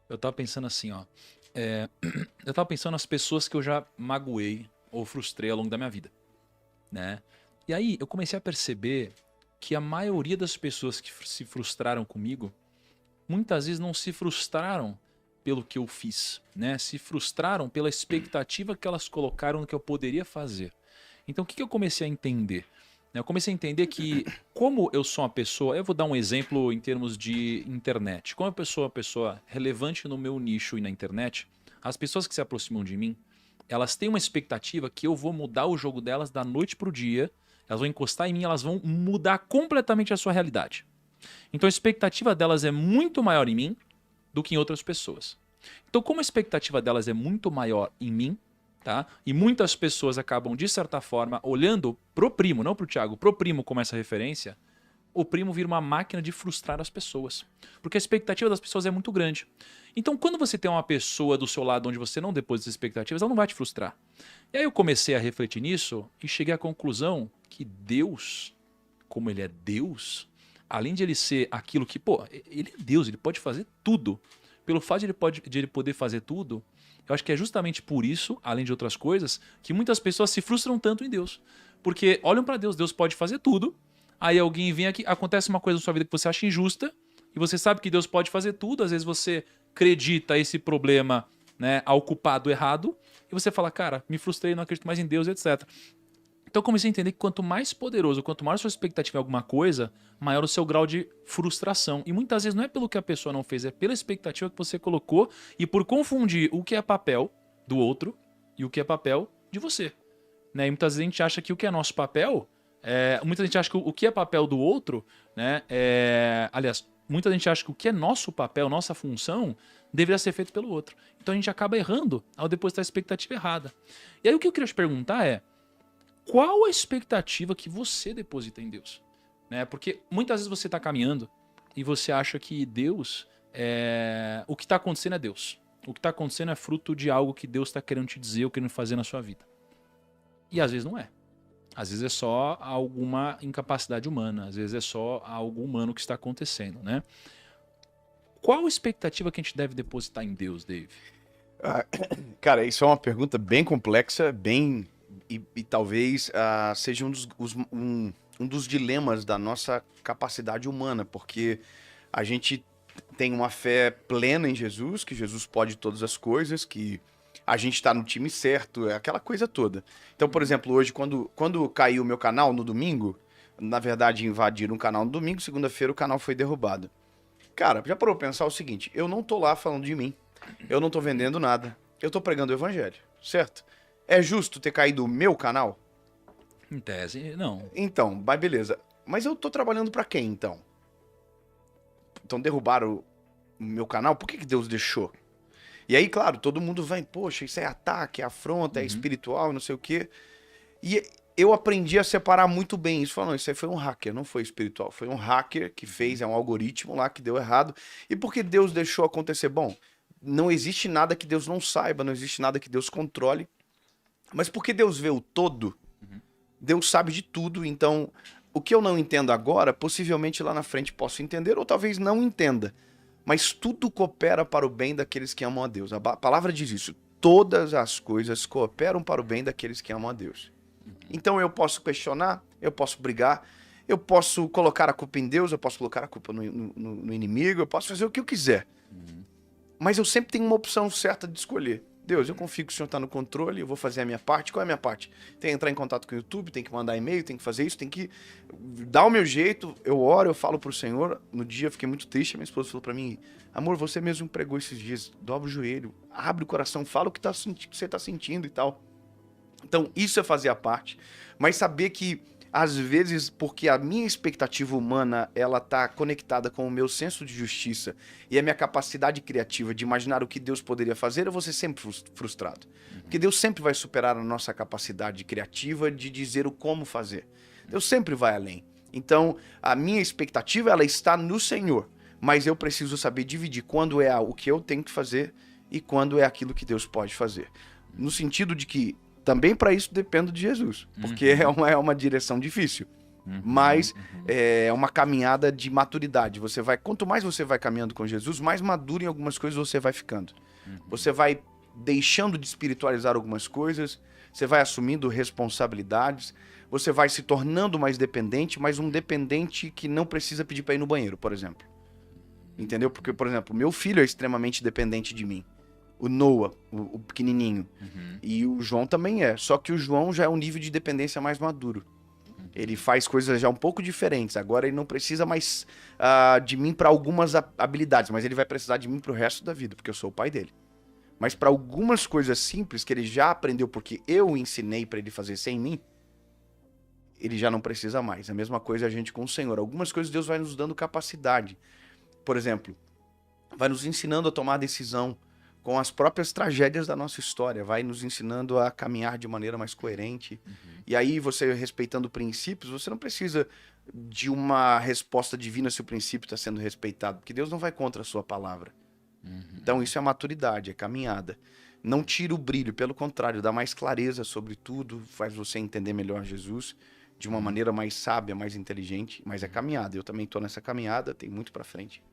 Eu tava pensando assim, ó. Eu tava pensando nas pessoas que eu já magoei ou frustrei ao longo da minha vida, né? E aí eu comecei a perceber que a maioria das pessoas que se frustraram comigo, muitas vezes não se frustraram pelo que eu fiz, né? Se frustraram pela expectativa que elas colocaram no que eu poderia fazer. Então o que eu comecei a entender? Eu comecei a entender que, como eu sou uma pessoa, eu vou dar um exemplo em termos de internet. Como eu sou uma pessoa relevante no meu nicho e na internet, as pessoas que se aproximam de mim, elas têm uma expectativa que eu vou mudar o jogo delas da noite pro dia, elas vão encostar em mim, elas vão mudar completamente a sua realidade. Então a expectativa delas é muito maior em mim do que em outras pessoas. Então, como a expectativa delas é muito maior em mim, tá? E muitas pessoas acabam, de certa forma, olhando pro primo, não pro Thiago, pro primo como essa referência, o primo vira uma máquina de frustrar as pessoas. Porque a expectativa das pessoas é muito grande. Então, quando você tem uma pessoa do seu lado onde você não deposita expectativas, ela não vai te frustrar. E aí eu comecei a refletir nisso e cheguei à conclusão que Deus, como ele é Deus, além de ele ser aquilo que, pô, ele é Deus, ele pode fazer tudo. Pelo fato de ele poder fazer tudo, eu acho que é justamente por isso, além de outras coisas, que muitas pessoas se frustram tanto em Deus. Porque olham pra Deus, Deus pode fazer tudo, aí alguém vem aqui, acontece uma coisa na sua vida que você acha injusta, e você sabe que Deus pode fazer tudo, às vezes você acredita esse problema, né, ao culpado errado, e você fala, cara, me frustrei, não acredito mais em Deus, etc. Então eu comecei a entender que quanto mais poderoso, quanto maior a sua expectativa em alguma coisa, maior o seu grau de frustração. E muitas vezes não é pelo que a pessoa não fez, é pela expectativa que você colocou e por confundir o que é papel do outro e o que é papel de você. Né? E muitas vezes a gente acha que o que é nosso papel, muita gente acha que o que é papel do outro, né? Aliás, muita gente acha que o que é nosso papel, nossa função, deveria ser feito pelo outro. Então a gente acaba errando ao depositar a expectativa errada. E aí o que eu queria te perguntar é, qual a expectativa que você deposita em Deus? Né? Porque muitas vezes você está caminhando e você acha que Deus o que está acontecendo é Deus. O que está acontecendo é fruto de algo que Deus está querendo te dizer ou querendo fazer na sua vida. E às vezes não é. Às vezes é só alguma incapacidade humana, às vezes é só algo humano que está acontecendo, né? Qual a expectativa que a gente deve depositar em Deus, Dave? Ah, cara, isso é uma pergunta bem complexa, e talvez seja um dos dilemas da nossa capacidade humana, porque a gente tem uma fé plena em Jesus, que Jesus pode todas as coisas, que a gente está no time certo, é aquela coisa toda. Então, por exemplo, hoje, quando caiu o meu canal no domingo, na verdade invadiram o canal no domingo, segunda-feira o canal foi derrubado. Cara, já parou pra pensar o seguinte, eu não tô lá falando de mim, eu não tô vendendo nada, eu tô pregando o evangelho, certo? É justo ter caído o meu canal? Em tese, não. Então, mas beleza. Mas eu tô trabalhando pra quem, então? Então derrubaram o meu canal? Por que Deus deixou? E aí, claro, todo mundo vai, poxa, isso é ataque, é afronta, é Uhum. espiritual, não sei o quê. E eu aprendi a separar muito bem isso. Falando, isso aí foi um hacker, não foi espiritual. Foi um hacker que fez, é um algoritmo lá que deu errado. E por que Deus deixou acontecer? Bom, não existe nada que Deus não saiba, não existe nada que Deus controle. Mas porque Deus vê o todo, Uhum. Deus sabe de tudo, então o que eu não entendo agora, possivelmente lá na frente posso entender, ou talvez não entenda. Mas tudo coopera para o bem daqueles que amam a Deus. A palavra diz isso. Todas as coisas cooperam para o bem daqueles que amam a Deus. Uhum. Então eu posso questionar, eu posso brigar, eu posso colocar a culpa em Deus, eu posso colocar a culpa no inimigo, eu posso fazer o que eu quiser. Uhum. Mas eu sempre tenho uma opção certa de escolher. Deus, eu confio que o Senhor está no controle, eu vou fazer a minha parte. Qual é a minha parte? Tem que entrar em contato com o YouTube, tem que mandar e-mail, tem que fazer isso, tem que dar o meu jeito. Eu oro, eu falo pro Senhor. No dia eu fiquei muito triste, minha esposa falou para mim, amor, você mesmo pregou esses dias, dobra o joelho, abre o coração, fala o que você tá sentindo e tal. Então, isso é fazer a parte, mas saber que, às vezes, porque a minha expectativa humana, ela tá conectada com o meu senso de justiça e a minha capacidade criativa de imaginar o que Deus poderia fazer, eu vou ser sempre frustrado. Porque Uhum. Deus sempre vai superar a nossa capacidade criativa de dizer o como fazer. Deus sempre vai além. Então, a minha expectativa, ela está no Senhor, mas eu preciso saber dividir quando é o que eu tenho que fazer e quando é aquilo que Deus pode fazer. No sentido de que também para isso dependo de Jesus, porque Uhum. é uma direção difícil. Mas é uma caminhada de maturidade. Quanto mais você vai caminhando com Jesus, mais maduro em algumas coisas você vai ficando. Você vai deixando de espiritualizar algumas coisas, você vai assumindo responsabilidades, você vai se tornando mais dependente, mas um dependente que não precisa pedir para ir no banheiro, por exemplo. Entendeu? Porque, por exemplo, meu filho é extremamente dependente de mim. O Noah, o pequenininho. E o João também é. Só que o João já é um nível de dependência mais maduro. Ele faz coisas já um pouco diferentes. Agora ele não precisa mais de mim para algumas habilidades, mas ele vai precisar de mim para o resto da vida, porque eu sou o pai dele. Mas para algumas coisas simples que ele já aprendeu porque eu ensinei para ele fazer sem mim, ele já não precisa mais. A mesma coisa a gente com o Senhor. Algumas coisas Deus vai nos dando capacidade. Por exemplo, vai nos ensinando a tomar decisão com as próprias tragédias da nossa história, vai nos ensinando a caminhar de maneira mais coerente. E aí, você respeitando princípios, você não precisa de uma resposta divina se o princípio está sendo respeitado, porque Deus não vai contra a sua palavra. Então, isso é maturidade, é caminhada. Não tira o brilho, pelo contrário, dá mais clareza sobre tudo, faz você entender melhor Jesus de uma maneira mais sábia, mais inteligente, mas é caminhada. Eu também estou nessa caminhada, tem muito para frente.